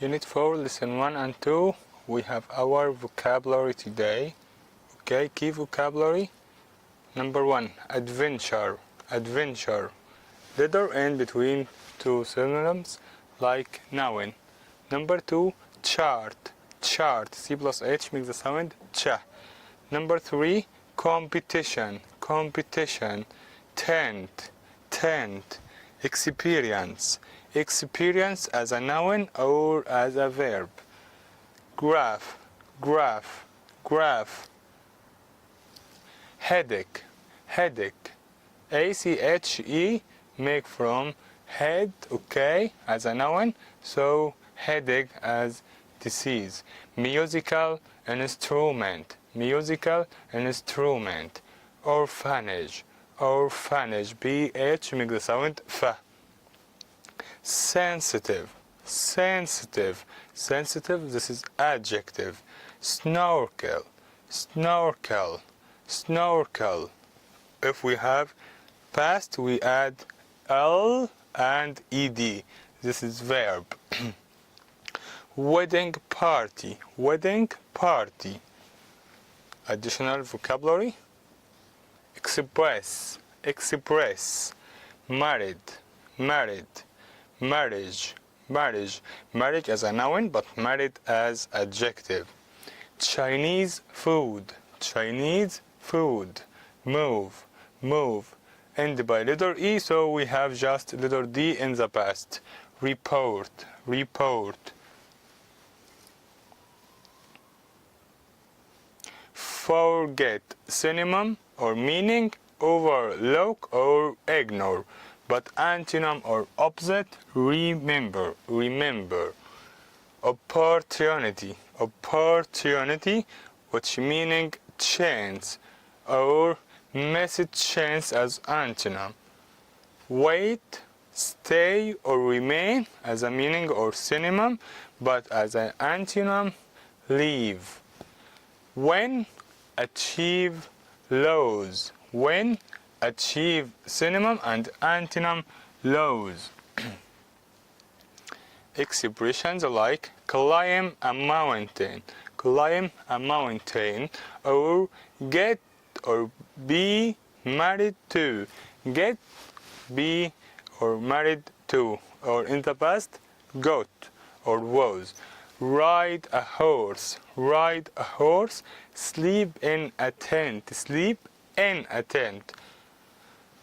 Unit 4, Lesson 1 and 2, we have our vocabulary today. Okay, key vocabulary. Number 1, adventure, adventure. Letter N between two synonyms like noun. Number 2, chart, chart. C plus H makes the sound cha. Number 3, competition, competition. Tent, tent. Experience, experience as a noun or as a verb. Graph, graph, graph. Headache, headache. A-C-H-E make from head, okay, as a noun, so headache as disease. Musical instrument, musical instrument. Orphanage, orphanage, B-H make the sound F. Sensitive, sensitive, sensitive, this is adjective. Snorkel, snorkel, snorkel. If we have past, we add L and ED. This is verb. Wedding party, wedding party. Additional vocabulary. Express, express. Married, married. Marriage, marriage. Marriage as a noun, but married as adjective. Chinese food, Chinese food. Move, move. End by letter E, so we have just letter D in the past. Report, report. Forget, synonym or meaning, overlook or ignore. But antonym or opposite, remember, remember. Opportunity, opportunity, which meaning chance, or message chance as antonym. Wait, stay or remain as a meaning or synonym, but as an antonym, leave. When, achieve, lose. When, achieve, synonym and antonym, lose. Expressions like climb a mountain, climb a mountain, or get or be married to, get, be, or married to, or in the past, got or was. Ride a horse, ride a horse. Sleep in a tent, sleep in a tent.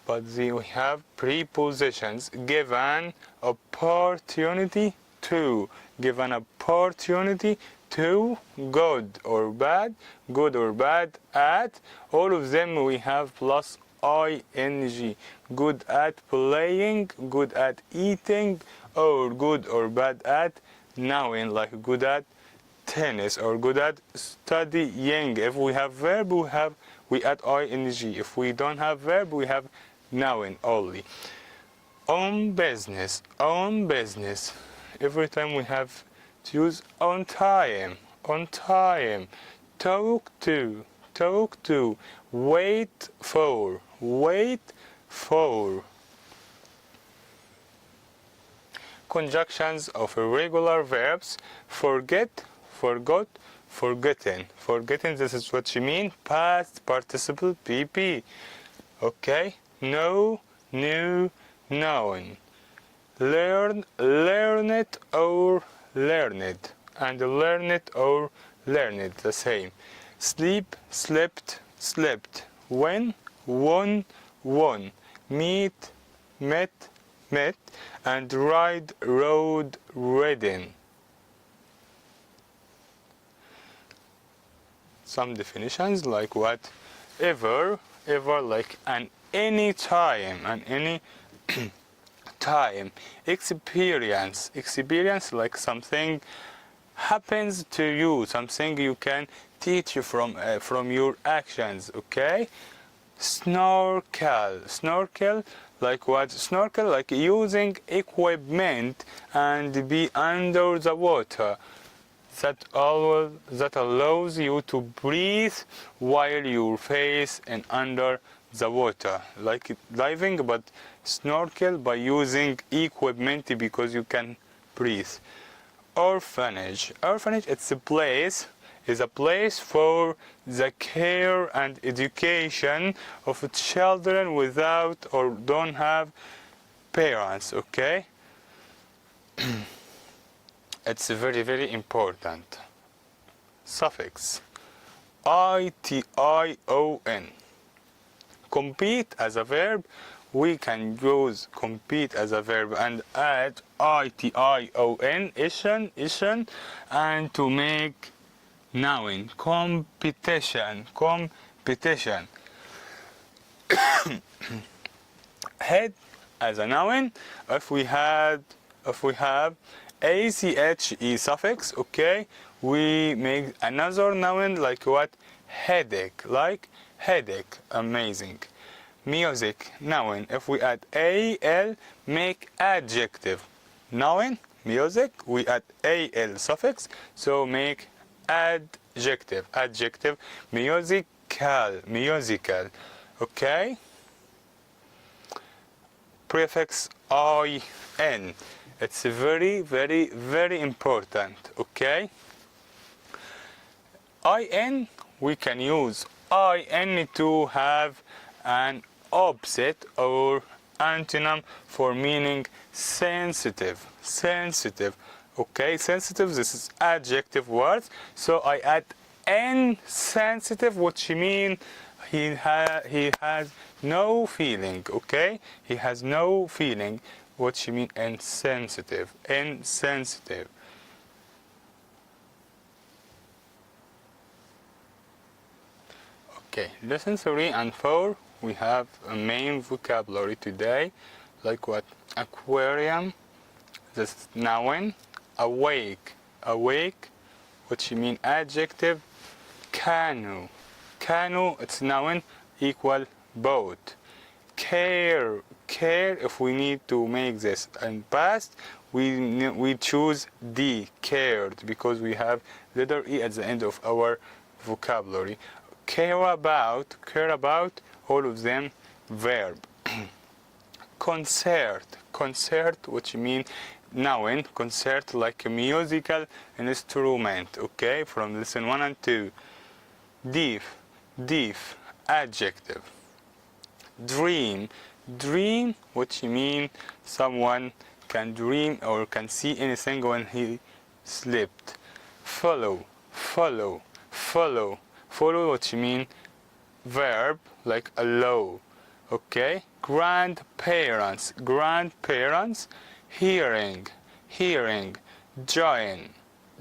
But we have prepositions. Give an opportunity to, give an opportunity to, good or bad, good or bad, at. All of them we have plus ing. Good at playing, good at eating, or good or bad at noun, like good at tennis or good at studying. If we have verb, we add ing. If we don't have verb, we have noun only. On business, on business. Every time we have to use on time, on time. Talk to, talk to. Wait for, wait for. Conjunctions of irregular verbs. Forget, forgot, forgotten. Forgotten, this is what you mean. Past participle PP. Okay. Know, knew, known. Learn, learned or learned. And learned or learned, the same. Sleep, slept, slept. When, won, won. Meet, met, met. And ride, rode, ridden. Some definitions like what? Ever, ever like an any time, and any time. Experience, experience like something happens to you, something you can teach you from your actions, okay? Snorkel, snorkel like what? Snorkel like using equipment and be under the water. That allows you to breathe while your face and under the water, like diving, but snorkel by using equipment because you can breathe. orphanage. Orphanage, it's a place, is a place for the care and education of children without or don't have parents, okay? It's very, very important. Suffix ition. Compete as a verb, we can use compete as a verb and add ition, ition, and to make noun, competition. Head as a noun, if we have ache suffix, okay, we make another noun like what? Headache, like headache. Amazing. Music, noun, if we add al, make adjective. Noun, music, we add al suffix, so make adjective. Musical, okay? Prefix in, it's very, very, very important, okay? In, we can use in to have an opposite or antonym for meaning sensitive, okay? Sensitive, this is adjective words, so I add insensitive, which means he has no feeling, okay? He has no feeling, which means insensitive. Okay, lesson 3 and 4, we have a main vocabulary today, like what? Aquarium, this noun. Awake, which means adjective. Canoe, it's noun, equal boat. Care, if we need to make this in past, we choose D, cared, because we have letter E at the end of our vocabulary. Care about, all of them verb. Concert, which means noun, concert, like a musical instrument, okay, from lesson 1 and 2. Deaf, adjective. Dream, which means someone can dream or can see anything when he slept. Follow, which means verb, like allow, okay? Grandparents, hearing.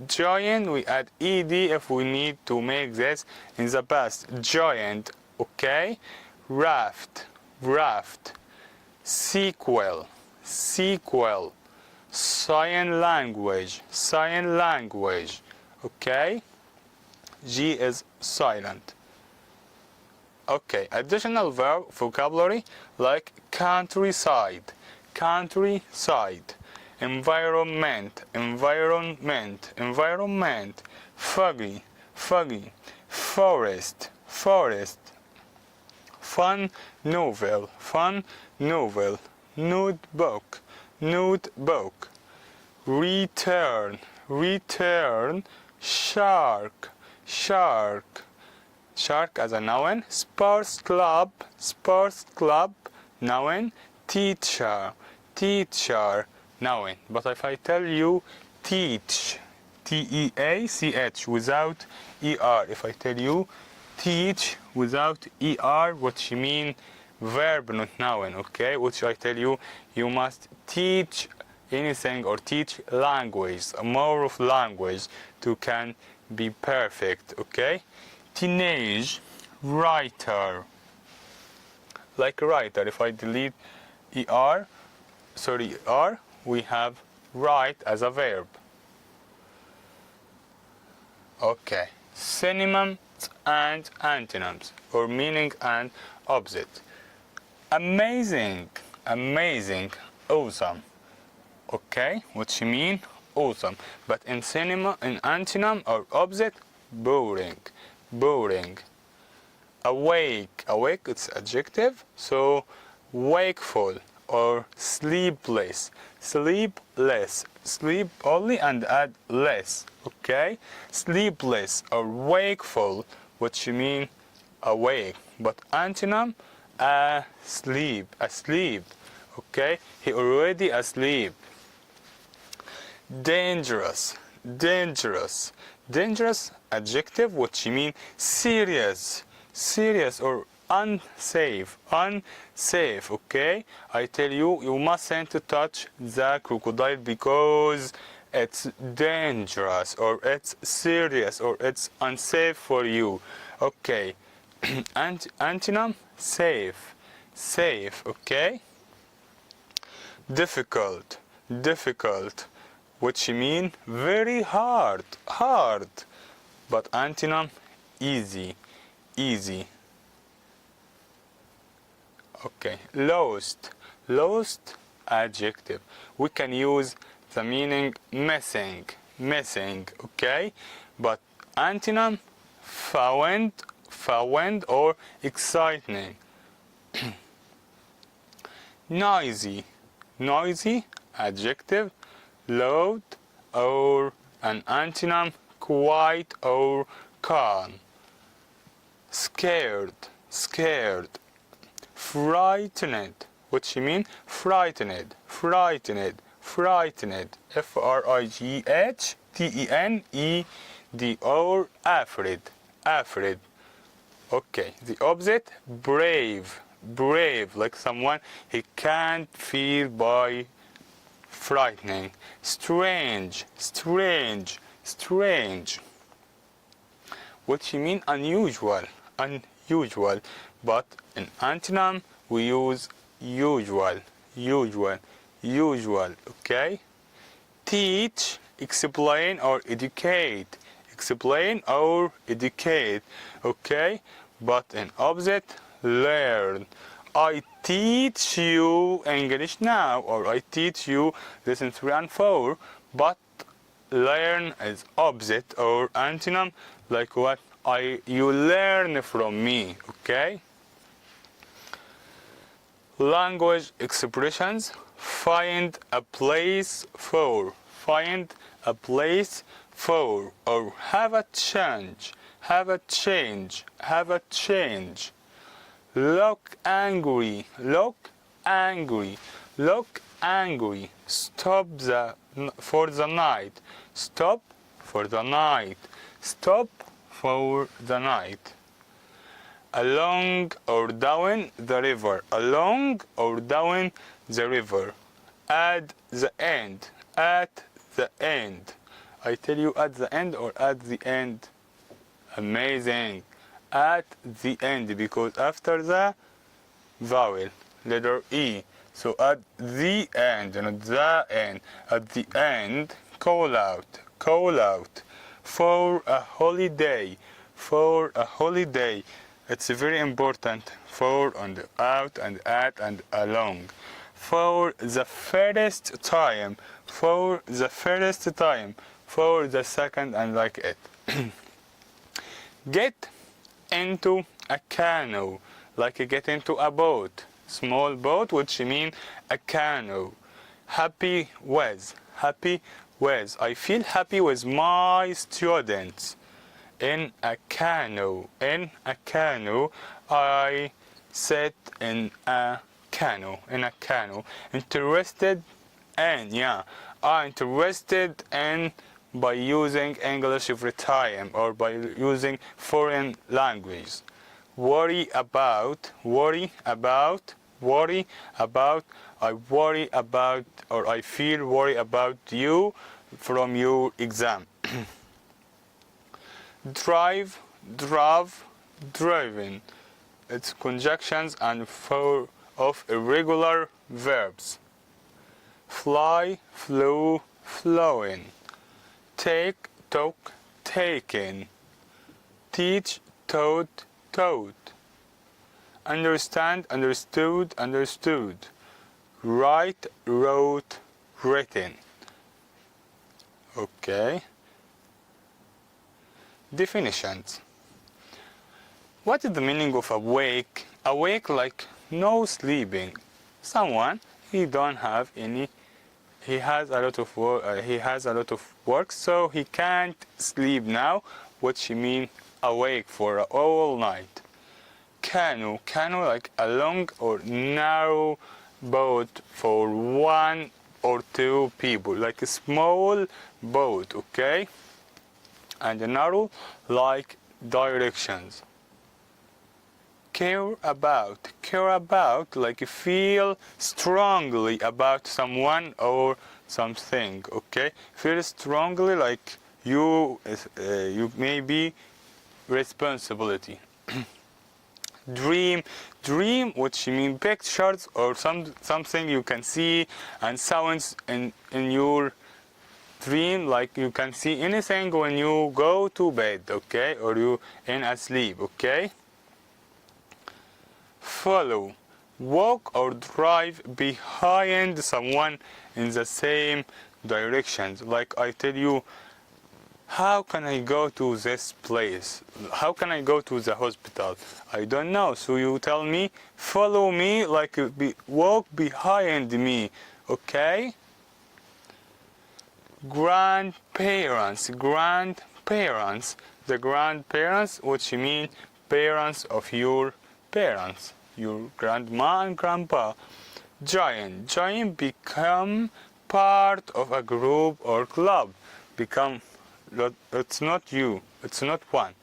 Join, we add ed if we need to make this in the past. Joined, okay? Raft. Sequel. Sign language, okay? G is silent. Okay, additional verb vocabulary like countryside. Environment. Foggy. Forest. Fun novel. Notebook. Return. Shark as a noun. Sports club, noun. Teacher, noun. But if I tell you teach, T-E-A-C-H, without E-R, if I tell you teach without ER, which mean verb, not noun, okay? Which I tell you, you must teach anything or teach language, more of language to can be perfect, okay? Teenage, writer, like writer. If I delete ER, we have write as a verb. Okay, synonyms and antonyms, or meaning and opposite. Amazing, awesome. Okay, which mean awesome. But in synonym, in antonym or opposite, boring. Awake, it's adjective, so wakeful or sleepless. sleepless. Sleep only and add less. Okay? Sleepless or wakeful, which mean awake. But antonym, asleep. Asleep. Okay? He already asleep. Dangerous. Dangerous. Dangerous adjective, which mean serious. Serious or unsafe. Unsafe. Okay? I tell you, you mustn't touch the crocodile because it's dangerous or it's serious or it's unsafe for you. Okay? Antonym, safe. Safe. Okay? Difficult. Difficult, which mean very hard. Hard. But antonym, easy. Easy. Okay, lost. Lost adjective. We can use the meaning missing. Missing, okay? But antonym, found. Found or exciting. Noisy. Noisy adjective. Loud or an antonym, quiet or calm. Scared. Scared. Frightened, which mean frightened, frightened, frightened. Frighteted or afraid, afraid. Okay, the opposite, brave, brave, like someone he can't feel by frightening. Strange, strange, strange, which mean unusual, unusual. But in antonym, we use usual, usual, usual, okay? Teach, explain or educate, explain or educate, okay? But in opposite, learn. I teach you English now, or I teach you lesson 3 and 4, but learn is opposite or antonym, like what? You learn from me, okay? Language expressions, find a place for, find a place for, or have a change, have a change, have a change. Look angry, look angry, look angry. Stop for the night, stop for the night, stop for the night. Along or down the river, along or down the river. At the end, at the end. I tell you at the end or at the end. Amazing. At the end, because after the vowel, letter E. So at the end, not the end. At the end, call out, call out. For a holiday, for a holiday. It's very important. For and out and at and along. For the first time. For the first time. For the second and like it. Get into a canoe. Like get into a boat. Small boat, which mean a canoe. Happy with. Happy with. I feel happy with my students. In a canoe, in a canoe, I sit in a canoe, in a canoe. Interested in, yeah, I'm interested in by using English every time or by using foreign language. Worry about, worry about, worry about, I worry about or I feel worry about you from your exam. Drive, drove, driven. It's conjunctions and four of irregular verbs. Fly, flew, flowing. Take, took, taken. Teach, taught, taught. Understand, understood, understood. Write, wrote, written. Okay. Definitions. What is the meaning of awake? Awake like no sleeping. Someone, he don't have any he has a lot of work, so he can't sleep now, which means awake for all night. Canoe, like a long or narrow boat for one or two people, like a small boat, okay? And narrow like directions. Care about, like feel strongly about someone or something, okay? Feel strongly like you may be responsibility. Dream, which mean pictures or something you can see and sounds in your dream, like you can see anything when you go to bed, okay? Or you in asleep, okay? Follow, walk or drive behind someone in the same directions. Like I tell you, how can I go to this place? How can I go to the hospital? I don't know. So you tell me, follow me, like walk behind me, okay? Grandparents, the grandparents, which mean parents of your parents, your grandma and grandpa. Giant, become part of a group or club. Become, it's not you, it's not one.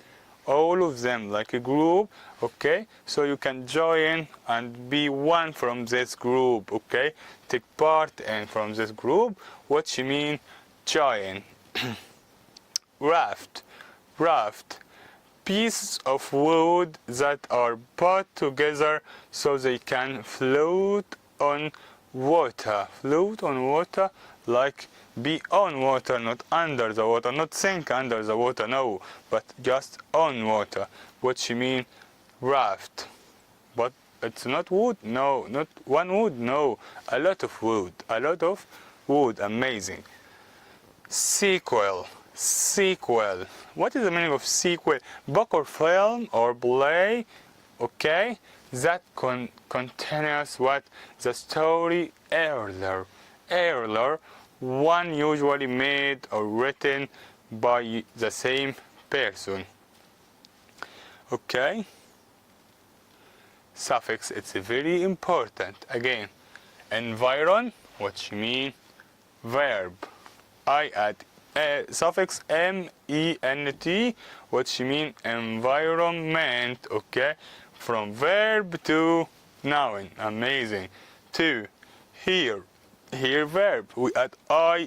All of them like a group, okay? So you can join and be one from this group, okay? Take part in from this group, what you mean join. Raft, pieces of wood that are put together so they can float on water, like be on water, not under the water, not sink under the water, no, but just on water. What you mean raft? But it's not wood, no, not one wood, no, a lot of wood, amazing. Sequel, what is the meaning of sequel? Book or film or play, okay, that continues what the story earlier, one usually made or written by the same person, okay? Suffix, it's very important. Again, environ, what you mean verb. I add suffix ment, what you mean environment, okay? From verb to noun, amazing. Two, here verb, we add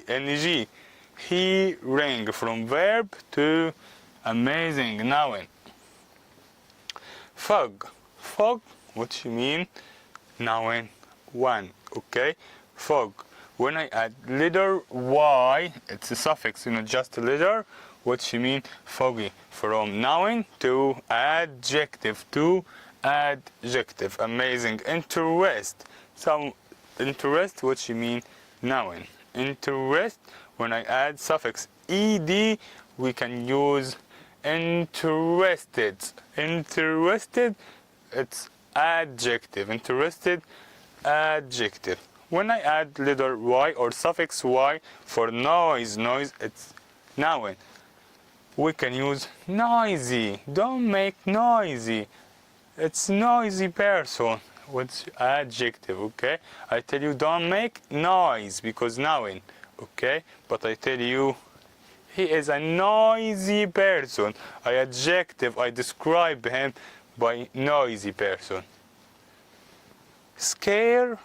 ing. Hearing, from verb to amazing noun. Fog, what you mean noun one, okay? Fog. When I add letter Y, it's a suffix, just a letter, what you mean foggy. From noun to adjective, amazing. Interest, what you mean noun. Interest, when I add suffix ed, we can use interested. It's adjective. Interested, adjective. When I add letter Y or suffix Y for noise, it's noun. We can use noisy. Don't make noisy. It's noisy person. What's adjective, okay? I tell you don't make noise because noun, okay? But I tell you he is a noisy person. I describe him by noisy person. Scare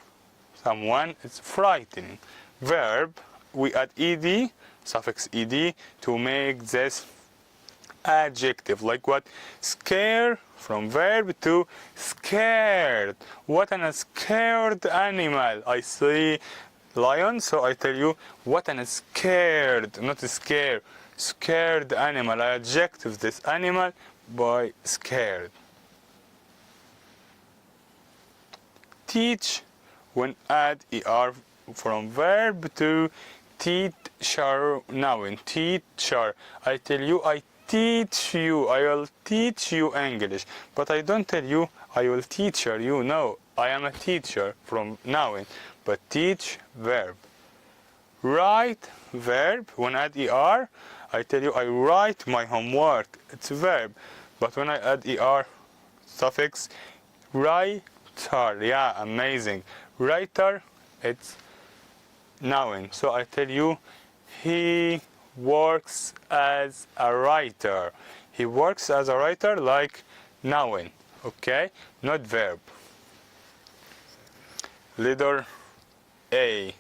someone, it's frightening. Verb, we add ed, suffix ed, to make this adjective. Like what? Scare, from verb to scared. What a scared animal. I see lion, so I tell you what a scared, not scared. Scared animal. I adjective this animal by scared. Teach, when add er from verb to teacher, noun. Teacher. I tell you I teach you. I will teach you English. But I don't tell you I will teach you. No, I am a teacher from noun. But teach, verb. Write, verb. When I add er, I tell you I write my homework. It's a verb. But when I add er suffix, writer. Yeah, amazing. Writer, it's noun. So I tell you he works as a writer. He works as a writer like noun. Okay? Not verb. Letter A.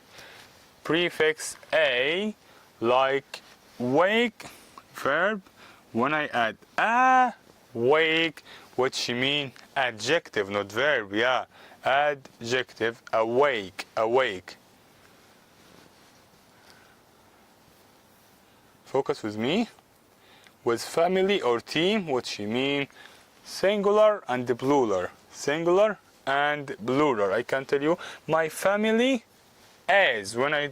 Prefix A like wake, verb. When I add a, wake, which mean adjective, not verb. Yeah, adjective, awake, awake. Focus with me. With family or team, which mean singular and plural. Singular and plural. I can tell you my family as when I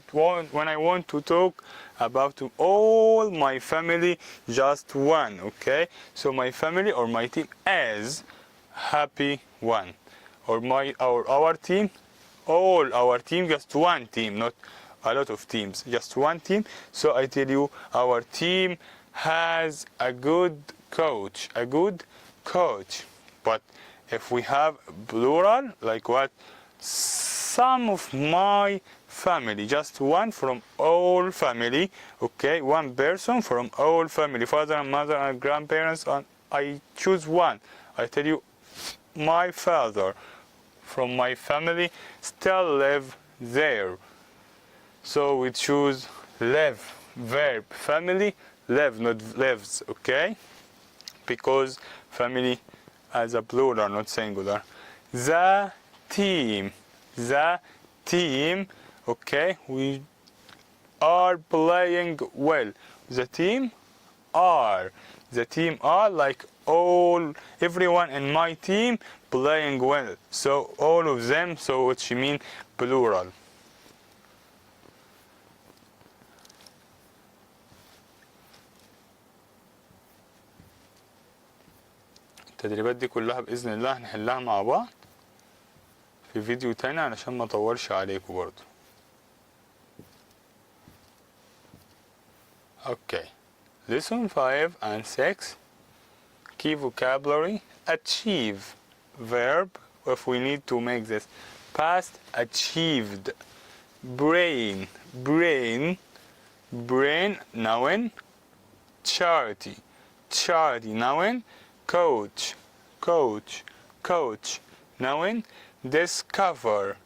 want to talk about all my family, just one. Okay, so my family or my team as happy one, or our team, all our team, just one team, not a lot of teams, just one team. So I tell you our team has a good coach, a good coach. But if we have plural, like what? Some of my family, just one from all family. Okay, one person from all family, father and mother and grandparents, and I choose one. I tell you my father from my family still live there. So we choose live, verb, family, live, not lives, okay? Because family as a plural, not singular. The team, okay? We are playing well. The team are like everyone in my team playing well. So all of them, so which mean plural. التدريبات دي كلها بإذن الله هنحلها مع بعض في فيديو تاني علشان ما اطولش عليكم برضو. Okay. Lesson 5 and 6. Key vocabulary. Achieve. Verb. If we need to make this past, achieved. Brain. Noun. Charity. Noun. Coach. Noun. Discover.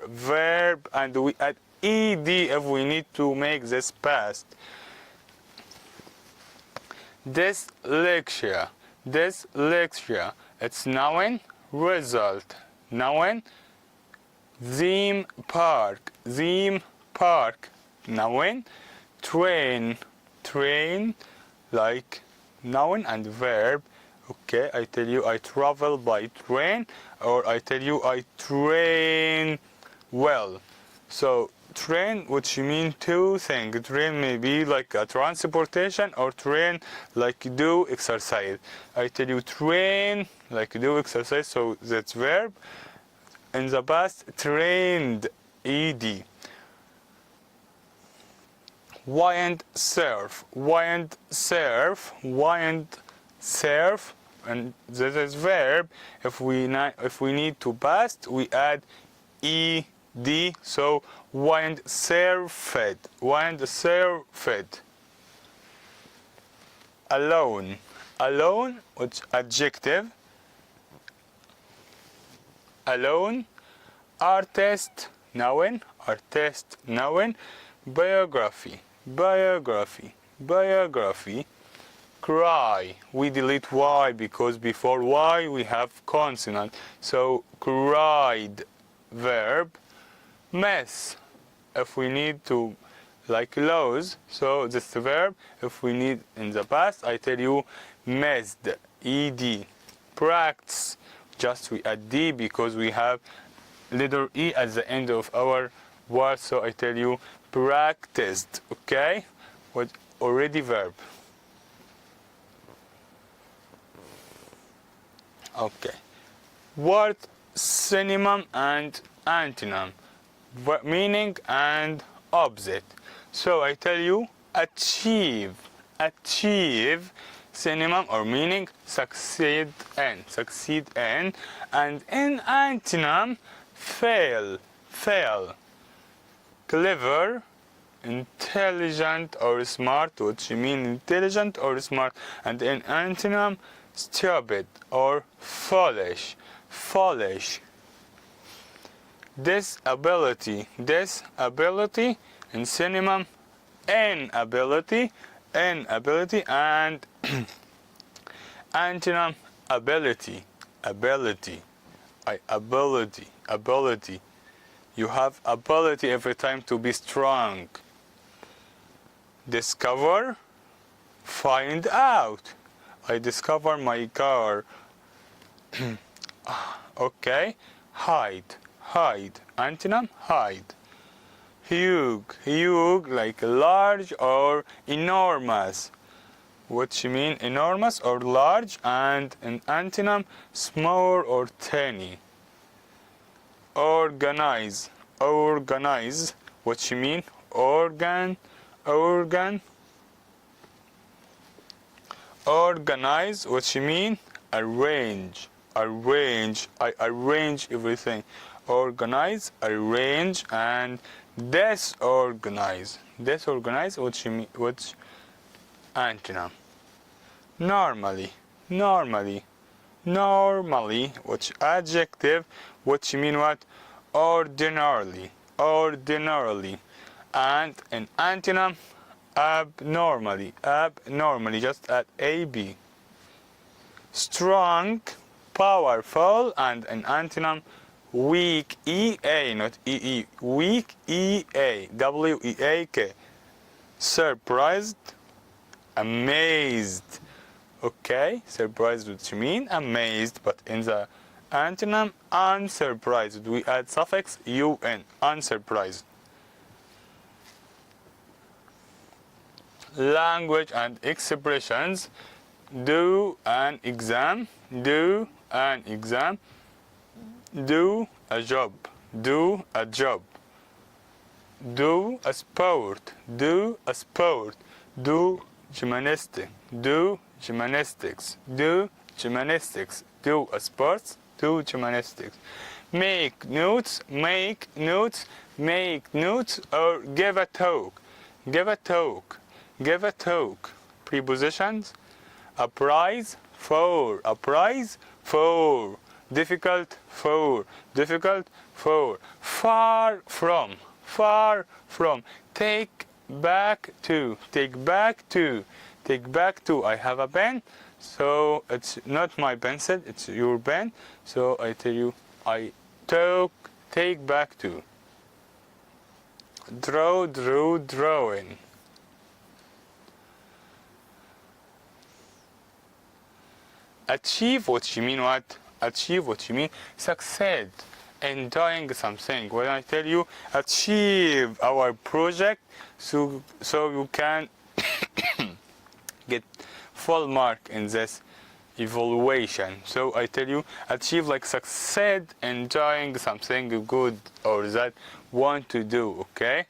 Verb, and we add ed if we need to make this past. Dyslexia. It's noun. Result. Noun. Theme park. Noun. Train, like noun and verb. Okay, I tell you I travel by train, or I tell you I train well. So train, which mean two things. Train may be like a transportation, or train like do exercise. I tell you train like do exercise, so that's verb. In the past, trained, ed. Wind surf, and this is verb. If we need to past, we add ed. So wind surfed. Alone, which adjective. Alone. Artist, noun. Biography. Cry. We delete y because before y we have consonant. So cried, verb. Mess, if we need to, like lose, so this is the verb. If we need in the past, I tell you messed, ed. Practice, just we add d because we have letter e at the end of our word, so I tell you practiced, okay? What already verb. Okay. Word synonym and antonym. Meaning and opposite. So I tell you achieve, achieve, synonym or meaning succeed in, and in antonym fail, fail. Clever, intelligent or smart, which mean intelligent or smart, and in antonym stupid or foolish, foolish. Disability, disability, and synonym inability, inability, and antonym ability, ability, ability, ability. You have ability every time to be strong. Discover, find out. I discover my car. Okay. Hide, hide, antonym hide. Huge, huge, like large or enormous. What you mean enormous or large, and an antonym small or tiny. Organize, organize. What you mean organ, organ. Organize. What you mean arrange, arrange. I arrange everything. Organize, arrange, and disorganize, disorganize. What you mean? What's antonym? Normally, normally, normally. Which adjective? What you mean? What? Ordinarily, ordinarily, and an antonym abnormally, abnormally. Just add ab. Strong, powerful, and an antonym weak, ea, not ee, weak, ea, weak. Surprised, amazed. Okay, surprised, what you mean? Amazed, but in the antonym unsurprised, we add suffix un, unsurprised. Language and expressions. Do an exam, do an exam. Do a job, do a job. Do a sport, do a sport. Do gymnastics, do gymnastics, do gymnastics. Do a sport, do gymnastics. Make notes, make notes, make notes, or give a talk, give a talk, give a talk. Prepositions. A prize for, a prize for. Difficult for, difficult for. Far from, far from. Take back to, take back to, take back to. I have a pen, so it's not my pencil, it's your pen. So I tell you, I take back to. Draw, drew, drawing. Achieve, what you mean? What? Achieve, what you mean? Succeed in doing something. When I tell you achieve our project, so you can get full mark in this evaluation. So I tell you achieve, like succeed in doing something good or that want to do. Okay.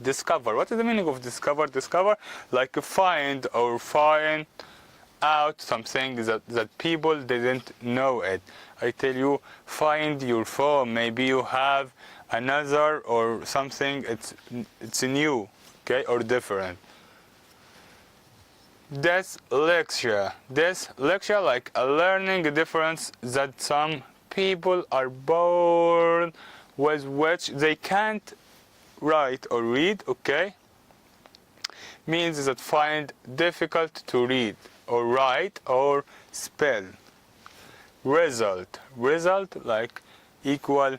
Discover. What is the meaning of discover? Discover, like find or find out something that people didn't know it. I tell you, find your phone. Maybe you have another or something. It's new, okay, or different. This lecture, like a learning difference that some people are born with, which they can't write or read. Okay, means that find difficult to read or write or spell. Result, result, like equal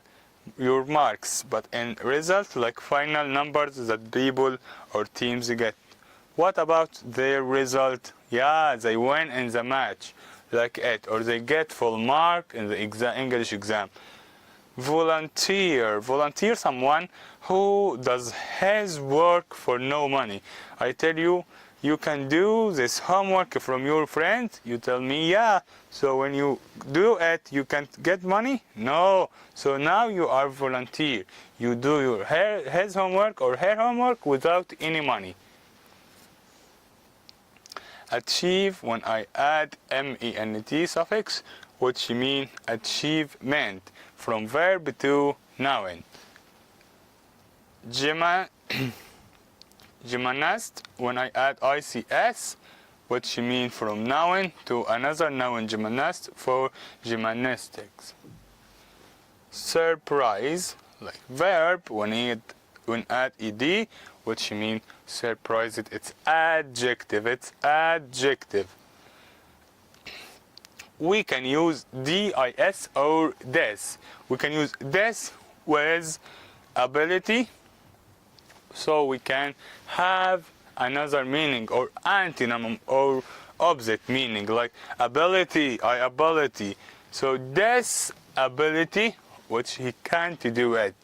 your marks, but in result, like final numbers that people or teams get. What about their result? Yeah, they win in the match, like it, or they get full mark in the English exam. Volunteer, volunteer, someone who does his work for no money. I tell you, you can do this homework from your friend? You tell me, yeah. So when you do it, you can get money? No. So now you are volunteer. You do his homework or her homework without any money. Achieve, when I add ment suffix, which mean achievement, from verb to noun. Gymnast, when I add ics, which mean from noun to another noun, gymnast, for gymnastics. Surprise, like verb, when add ed, which mean surprise, it's adjective, We can use dis or des. We can use des with ability, so we can have another meaning or antonym or opposite meaning, like ability, ability. So this ability, which he can't do it.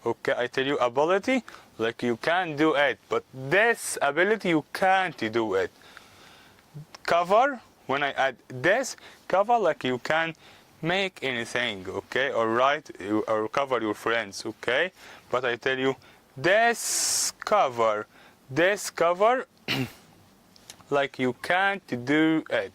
Okay, I tell you ability, like you can do it, but this ability you can't do it. Cover, when I add this, cover, like you can make anything, okay, or write or cover your friends, okay. But I tell you this cover, like you can't do it.